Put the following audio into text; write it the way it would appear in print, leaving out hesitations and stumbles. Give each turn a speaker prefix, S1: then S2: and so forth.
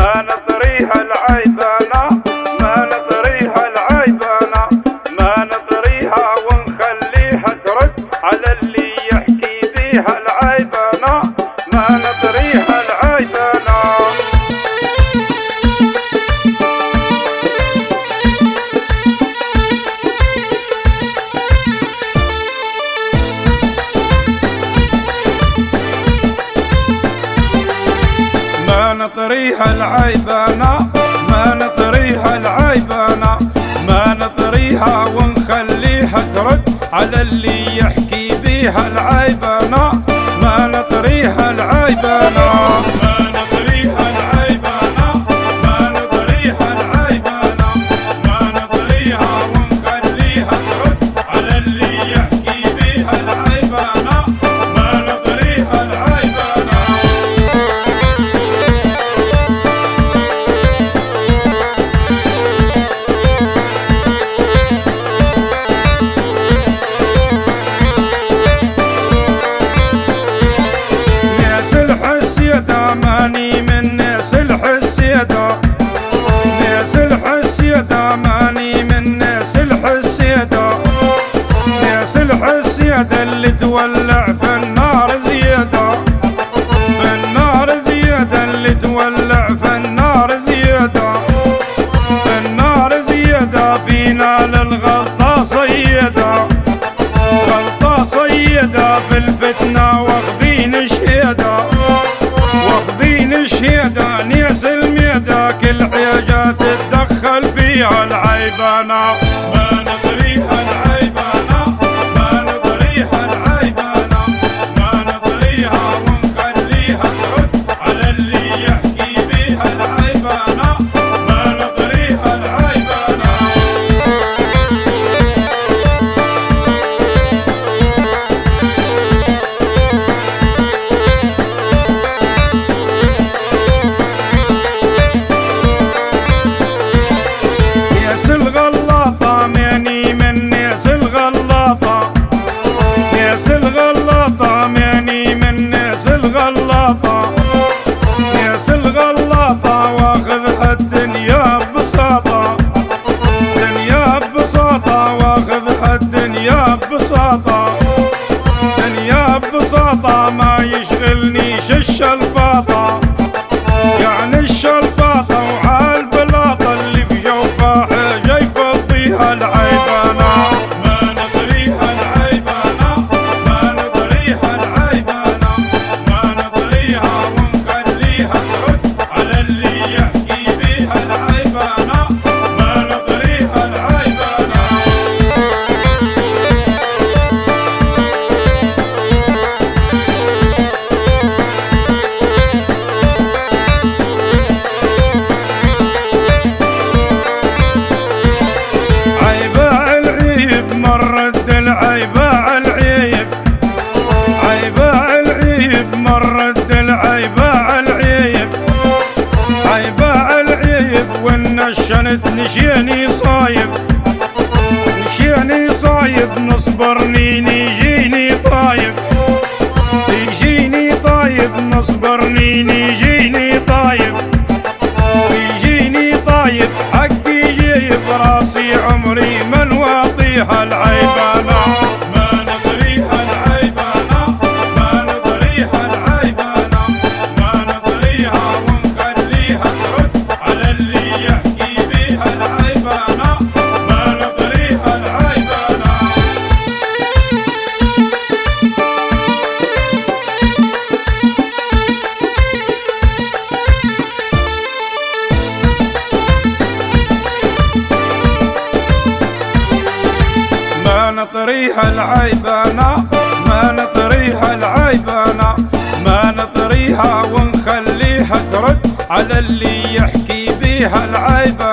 S1: ما نطريها العيبانة، ما نطريها العيبانة، ما نطريها ونخليها ترد على اللي يحكي بيها العيبانة، ما نطريها العيبانة. ما نطريها العيبانة، ما نطريها العيبانة، ما نطريها ونخليها ترد على اللي يحكي بيها العيبانة، ما نطريها العيبانة. ما نطريها العيبانة، ما نطريها العيبانة، ما نطريها ونخليها ترد على اللي يحكي بيها العيبانة، ما نطريها العيبانة. ماني من ناس الحسيدة، ناس الحسيدة، ماني من ناس الحسيدة، ناس الحسيدة اللي تولع في النار زيادة، في النار زيادة، اللي تولع في النار زيادة، في النار زيادة. فينا للغلطة صيدة، غلطة صيدة، في الفتنة واخذين شهيدة، واخذين شهيدة. ناس الميدة كل حاجة تتدخل فيها العيبانة، ما نطريها العيبانة، ما نطريها العيبانة، ما نطريها ونخليها ترد على اللي يحكي بيها العيبانة، ما نطريها العيبانة. ناس الغلاطة، ماني من ناس الغلاطة، ناس الغلاطة، ماني من ناس الغلاطة، ناس الغلاطة. واخذها الدنيا ببساطة، دنيا ببساطة، واخذها الدنيا ببساطة، دنيا ببساطة. ما يشغلنيش الشلفاطة، يعني الشلفاطة وعالبلاطة اللي في جوفها حاجة يفضيها العيبانة. ما نطريها العيبانة، ما نطريها العيبانة، ما نطريها ونخليها ترد على اللي يحكي بيها العيبانة، ما نطريها العيبانة. العيبة العيب، عيبة العيب، مرد العيبة العيب، عيبة العيب. والنشنت نشيني صايب، نشيني صايب، نصبرني يجيني طايب، يجيني طايب، نصبرني يجيني طايب، يجيني طايب. حقي جيب راسي عمري من واطيها العيبانة، ما نطريها العيبانة، ما نطريها العيبانة، ما نطريها ونخليها ترد على اللي يحكي بيها العيبانة، ما نطريها العيبانة. ما نطريها العيبانة، ما نطريها العيبانة، ما نطريها ونخليها ترد على اللي يحكي بيها العيبانة.